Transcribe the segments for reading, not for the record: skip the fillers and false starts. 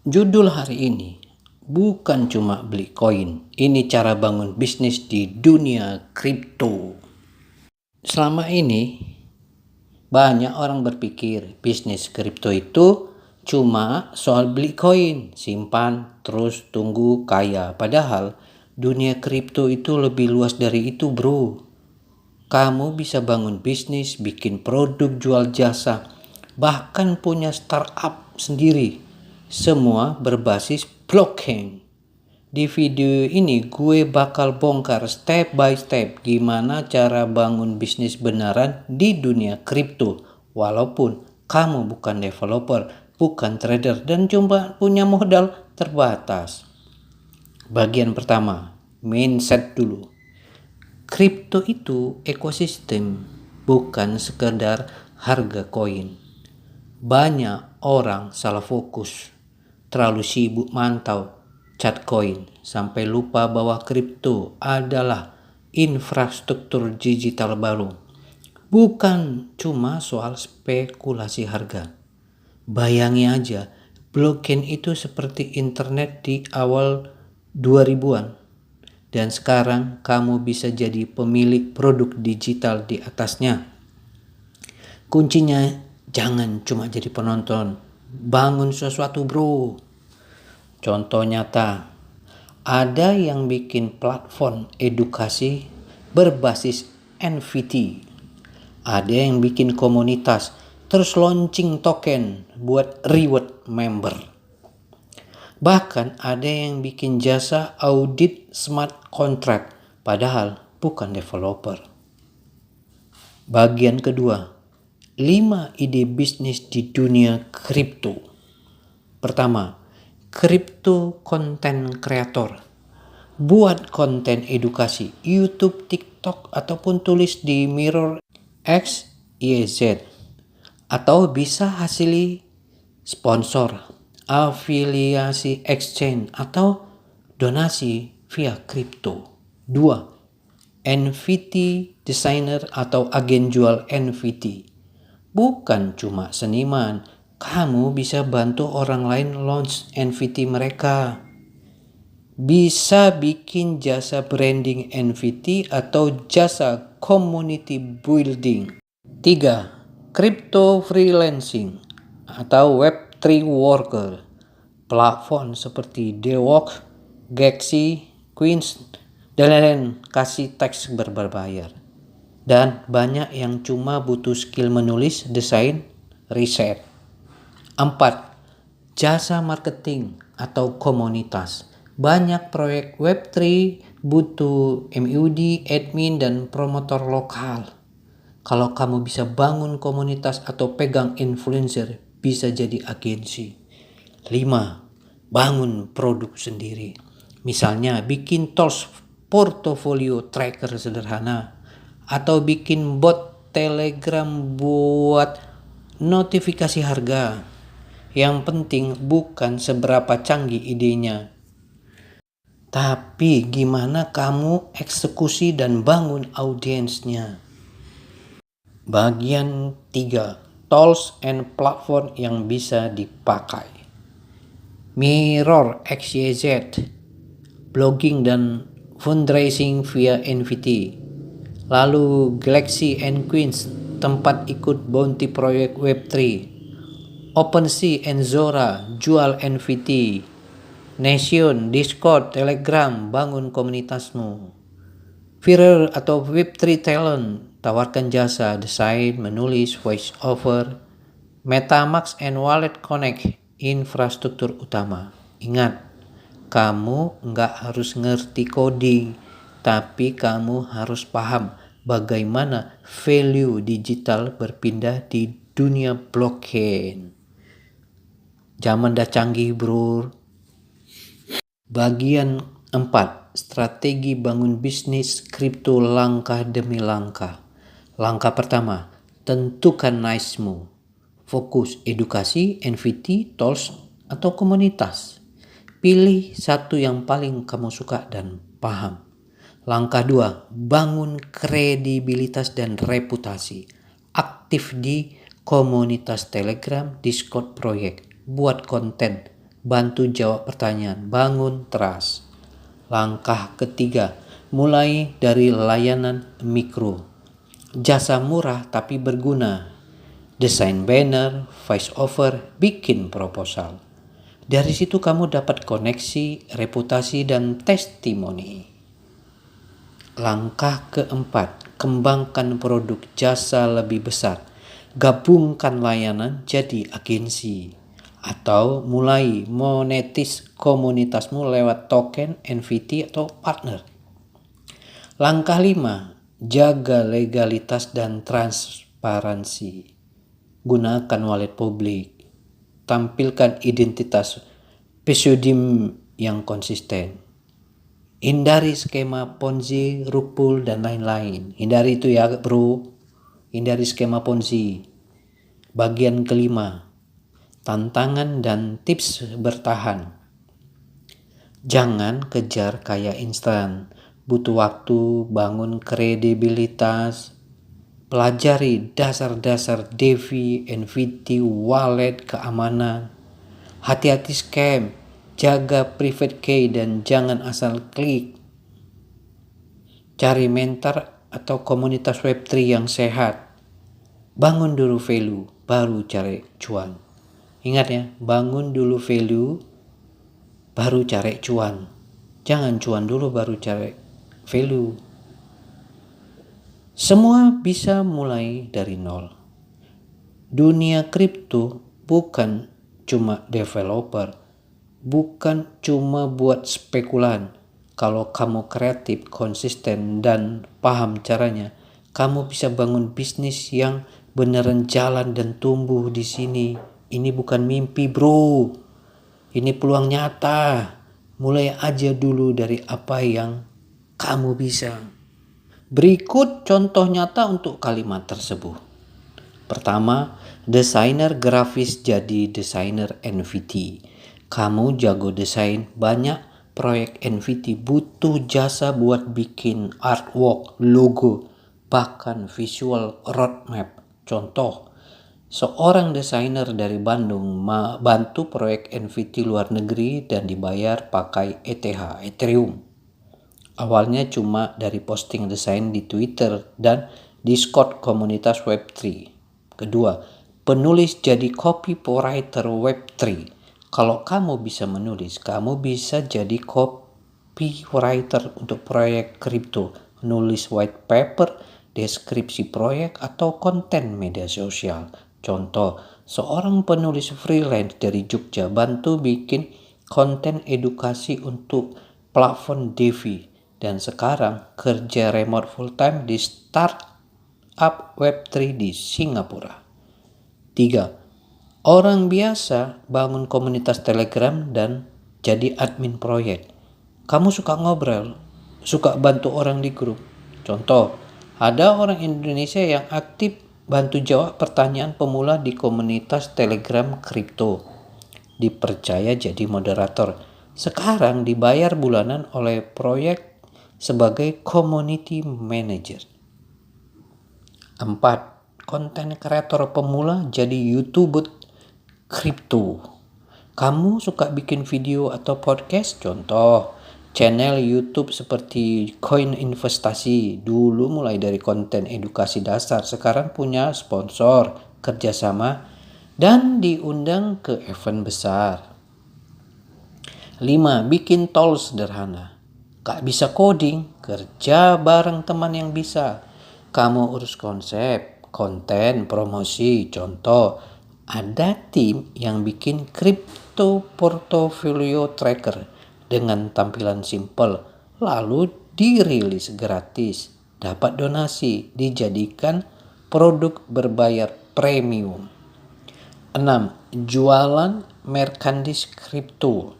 Judul hari ini bukan cuma beli koin, ini cara bangun bisnis di dunia kripto. Selama ini banyak orang berpikir bisnis kripto itu cuma soal beli koin, simpan, terus tunggu kaya. Padahal dunia kripto itu lebih luas dari itu, bro. Kamu bisa bangun bisnis, bikin produk, jual jasa, bahkan punya startup sendiri. Semua berbasis blockchain. Di video ini gue bakal bongkar step by step gimana cara bangun bisnis beneran di dunia kripto. Walaupun kamu bukan developer, bukan trader, dan cuma punya modal terbatas. Bagian pertama, mindset dulu. Kripto itu ekosistem, bukan sekedar harga koin. Banyak orang salah fokus, terlalu sibuk mantau chart koin, sampai lupa bahwa kripto adalah infrastruktur digital baru. Bukan cuma soal spekulasi harga. Bayangi aja, blockchain itu seperti internet di awal 2000-an. Dan sekarang kamu bisa jadi pemilik produk digital di atasnya. Kuncinya jangan cuma jadi penonton, bangun sesuatu, bro. Contoh nyata, ada yang bikin platform edukasi berbasis NFT. Ada yang bikin komunitas, terus launching token buat reward member. Bahkan ada yang bikin jasa audit smart contract, padahal bukan developer. Bagian kedua, 5 ide bisnis di dunia kripto. Pertama, kripto content creator. Buat konten edukasi, YouTube, TikTok, ataupun tulis di Mirror X, YZ. Atau bisa hasili sponsor, afiliasi exchange, atau donasi via kripto. 2. NFT designer atau agen jual NFT. Bukan cuma seniman, kamu bisa bantu orang lain launch NFT mereka. Bisa bikin jasa branding NFT atau jasa community building. 3. Crypto freelancing atau Web3 worker. Platform seperti Dewok, Gexi, Queens, dan lain-lain kasih teks berbayar. Dan banyak yang cuma butuh skill menulis, desain, riset. 4. Jasa marketing atau komunitas. Banyak proyek Web3 butuh MUD, admin, dan promotor lokal. Kalau kamu bisa bangun komunitas atau pegang influencer, bisa jadi agensi. 5. Bangun produk sendiri. Misalnya bikin tools portofolio tracker sederhana, atau bikin bot Telegram buat notifikasi harga. Yang penting bukan seberapa canggih idenya, tapi gimana kamu eksekusi dan bangun audiensnya. Bagian 3. Tools and platform yang bisa dipakai. Mirror XYZ, blogging dan fundraising via NFT. Lalu Galaxy and Queens, tempat ikut bounty proyek Web3. OpenSea and Zora, jual NFT. Nation, Discord, Telegram, bangun komunitasmu. Viral atau Web3 talent, tawarkan jasa desain, menulis, voice over. MetaMask and Wallet Connect, infrastruktur utama. Ingat, kamu nggak harus ngerti coding, tapi kamu harus paham bagaimana value digital berpindah di dunia blockchain. Zaman dah canggih, bro. Bagian 4. Strategi bangun bisnis kripto langkah demi langkah. Langkah pertama, tentukan niche-mu. Fokus edukasi, NFT, tools, atau komunitas. Pilih satu yang paling kamu suka dan paham. Langkah 2, bangun kredibilitas dan reputasi. Aktif di komunitas Telegram, Discord proyek. Buat konten, bantu jawab pertanyaan, bangun trust. Langkah ketiga, mulai dari layanan mikro. Jasa murah tapi berguna. Desain banner, voice over, bikin proposal. Dari situ kamu dapat koneksi, reputasi, dan testimoni. Langkah keempat, kembangkan produk jasa lebih besar. Gabungkan layanan jadi agensi. Atau mulai monetis komunitasmu lewat token, NFT, atau partner. Langkah 5, jaga legalitas dan transparansi. Gunakan wallet publik. Tampilkan identitas pseudonym yang konsisten. Hindari skema Ponzi, rug pull, dan lain-lain. Hindari itu ya bro. Hindari skema Ponzi. Bagian kelima, tantangan dan tips bertahan. Jangan kejar kaya instan. Butuh waktu, bangun kredibilitas. Pelajari dasar-dasar DeFi, NFT, wallet, keamanan. Hati-hati scam. Jaga private key dan jangan asal klik. Cari mentor atau komunitas Web3 yang sehat. Bangun dulu value, baru cari cuan. Ingat ya, bangun dulu value, baru cari cuan. Jangan cuan dulu baru cari value. Semua bisa mulai dari nol. Dunia kripto bukan cuma developer, bukan cuma buat spekulan. Kalau kamu kreatif, konsisten, dan paham caranya, kamu bisa bangun bisnis yang beneran jalan dan tumbuh di sini. Ini bukan mimpi, bro. Ini peluang nyata. Mulai aja dulu dari apa yang kamu bisa. Berikut contoh nyata untuk kalimat tersebut. Pertama, desainer grafis jadi desainer NFT. Kamu jago desain, banyak proyek NFT butuh jasa buat bikin artwork, logo, bahkan visual roadmap. Contoh, seorang desainer dari Bandung bantu proyek NFT luar negeri dan dibayar pakai ETH, Ethereum. Awalnya cuma dari posting desain di Twitter dan Discord komunitas Web3. Kedua, penulis jadi copywriter Web3. Kalau kamu bisa menulis, kamu bisa jadi copywriter untuk proyek kripto, nulis white paper, deskripsi proyek, atau konten media sosial. Contoh, seorang penulis freelance dari Jogja bantu bikin konten edukasi untuk platform DeFi. Dan sekarang kerja remote full time di startup Web3 di Singapura. 3. Orang biasa bangun komunitas Telegram dan jadi admin proyek. Kamu suka ngobrol, suka bantu orang di grup. Contoh, ada orang Indonesia yang aktif bantu jawab pertanyaan pemula di komunitas Telegram kripto. Dipercaya jadi moderator. Sekarang dibayar bulanan oleh proyek sebagai community manager. 4. Konten kreator pemula jadi YouTuber kripto. Kamu suka bikin video atau podcast? Contoh, channel YouTube seperti Koin Investasi. Dulu mulai dari konten edukasi dasar, sekarang punya sponsor, kerjasama, dan diundang ke event besar. 5. Bikin tools sederhana. Gak bisa coding, kerja bareng teman yang bisa. Kamu urus konsep, konten, promosi. Contoh, ada tim yang bikin crypto portfolio tracker dengan tampilan simple, lalu dirilis gratis, dapat donasi, dijadikan produk berbayar premium. 6. Jualan merchandise kripto.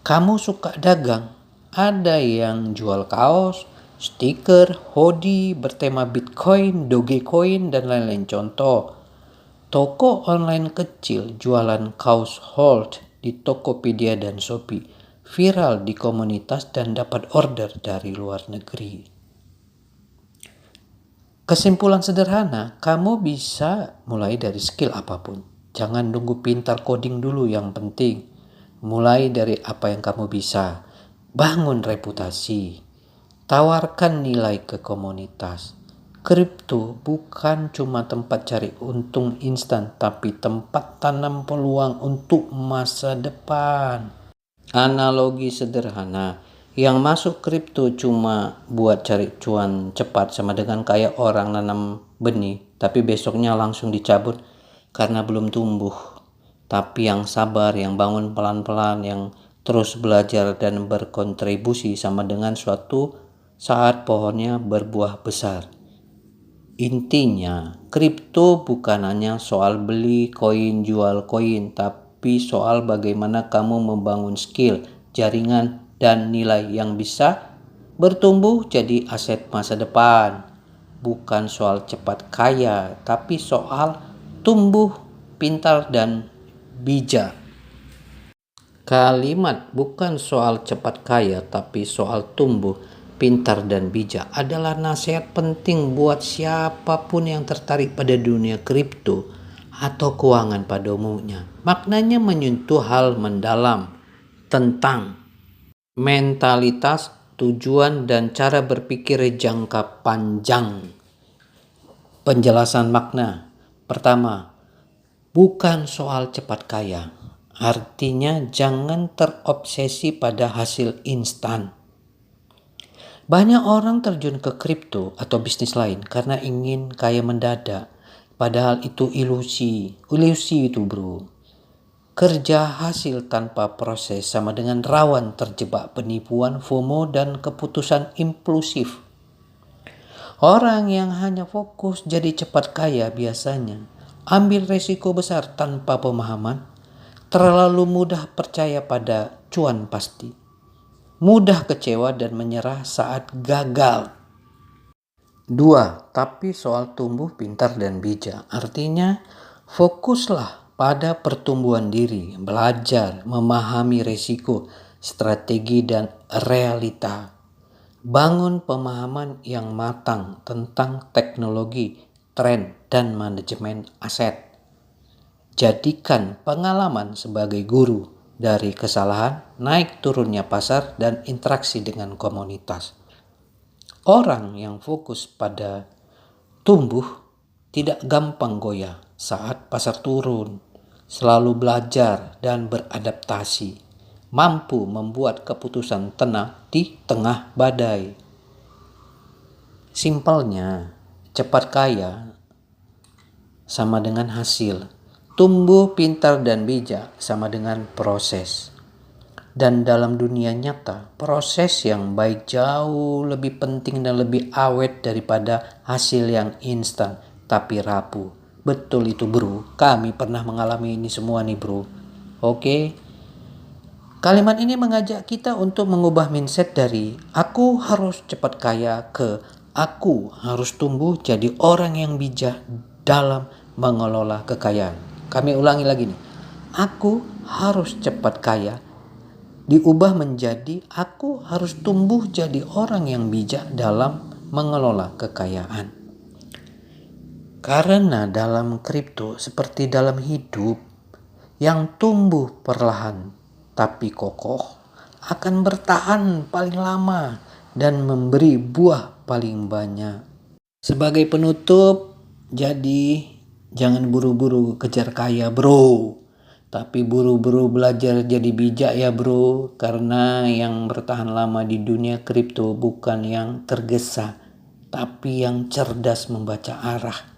Kamu suka dagang? Ada yang jual kaos, stiker, hoodie bertema Bitcoin, Dogecoin, dan lain-lain. Contoh, toko online kecil jualan kaos hold di Tokopedia dan Shopee, viral di komunitas dan dapat order dari luar negeri. Kesimpulan sederhana, kamu bisa mulai dari skill apapun. Jangan nunggu pintar coding dulu, yang penting mulai dari apa yang kamu bisa. Bangun reputasi, tawarkan nilai ke komunitas. Kripto bukan cuma tempat cari untung instan, tapi tempat tanam peluang untuk masa depan. Analogi sederhana, yang masuk kripto cuma buat cari cuan cepat sama dengan kayak orang nanam benih, tapi besoknya langsung dicabut karena belum tumbuh. Tapi yang sabar, yang bangun pelan-pelan, yang terus belajar dan berkontribusi sama dengan suatu saat pohonnya berbuah besar. Intinya, kripto bukan hanya soal beli koin, jual koin, tapi soal bagaimana kamu membangun skill, jaringan, dan nilai yang bisa bertumbuh jadi aset masa depan. Bukan soal cepat kaya, tapi soal tumbuh, pintar, dan bijak. Kalimat bukan soal cepat kaya, tapi soal tumbuh, pintar, dan bijak adalah nasihat penting buat siapapun yang tertarik pada dunia kripto atau keuangan pada umumnya. Maknanya menyentuh hal mendalam tentang mentalitas, tujuan, dan cara berpikir jangka panjang. Penjelasan makna. Pertama, bukan soal cepat kaya. Artinya jangan terobsesi pada hasil instan. Banyak orang terjun ke kripto atau bisnis lain karena ingin kaya mendadak. Padahal itu ilusi. Ilusi itu, bro. Kerja hasil tanpa proses sama dengan rawan terjebak penipuan, FOMO, dan keputusan impulsif. Orang yang hanya fokus jadi cepat kaya biasanya ambil resiko besar tanpa pemahaman, terlalu mudah percaya pada cuan pasti, mudah kecewa dan menyerah saat gagal. 2. Tapi soal tumbuh, pintar, dan bijak. Artinya fokuslah pada pertumbuhan diri, belajar, memahami resiko, strategi, dan realita. Bangun pemahaman yang matang tentang teknologi, tren, dan manajemen aset. Jadikan pengalaman sebagai guru dari kesalahan, naik turunnya pasar, dan interaksi dengan komunitas. Orang yang fokus pada tumbuh tidak gampang goyah saat pasar turun, selalu belajar dan beradaptasi, mampu membuat keputusan tenang di tengah badai. Simpelnya, cepat kaya sama dengan hasil, tumbuh, pintar, dan bijak sama dengan proses. Dan dalam dunia nyata, proses yang baik jauh lebih penting dan lebih awet daripada hasil yang instan tapi rapuh. Betul itu, bro. Kami pernah mengalami ini semua nih, bro. Oke. Kalimat ini mengajak kita untuk mengubah mindset dari aku harus cepat kaya ke aku harus tumbuh jadi orang yang bijak dalam mengelola kekayaan. Kami ulangi lagi nih. Aku harus cepat kaya diubah menjadi aku harus tumbuh jadi orang yang bijak dalam mengelola kekayaan. Karena dalam kripto seperti dalam hidup, yang tumbuh perlahan tapi kokoh akan bertahan paling lama dan memberi buah paling banyak. Sebagai penutup, jadi jangan buru-buru kejar kaya, bro. Tapi buru-buru belajar jadi bijak ya, bro. Karena yang bertahan lama di dunia kripto bukan yang tergesa, tapi yang cerdas membaca arah.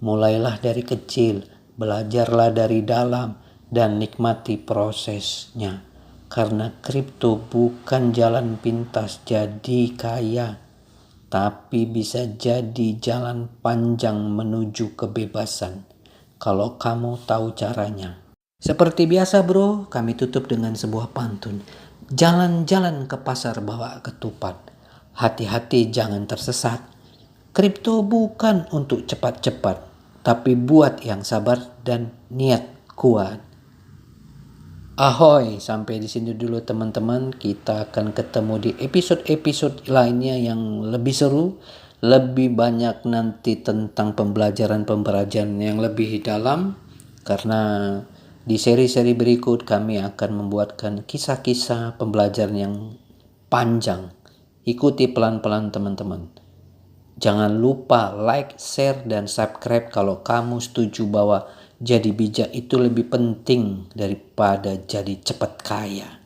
Mulailah dari kecil, belajarlah dari dalam, dan nikmati prosesnya. Karena kripto bukan jalan pintas jadi kaya, tapi bisa jadi jalan panjang menuju kebebasan kalau kamu tahu caranya. Seperti biasa, bro, kami tutup dengan sebuah pantun. Jalan-jalan ke pasar bawa ketupat. Hati-hati jangan tersesat. Kripto bukan untuk cepat-cepat, tapi buat yang sabar dan niat kuat. Ahoy, sampai di sini dulu teman-teman. Kita akan ketemu di episode-episode lainnya yang lebih seru, lebih banyak nanti tentang pembelajaran yang lebih dalam. Karena di seri-seri berikut kami akan membuatkan kisah-kisah pembelajaran yang panjang. Ikuti pelan-pelan teman-teman. Jangan lupa like, share, dan subscribe kalau kamu setuju bahwa jadi bijak itu lebih penting daripada jadi cepat kaya.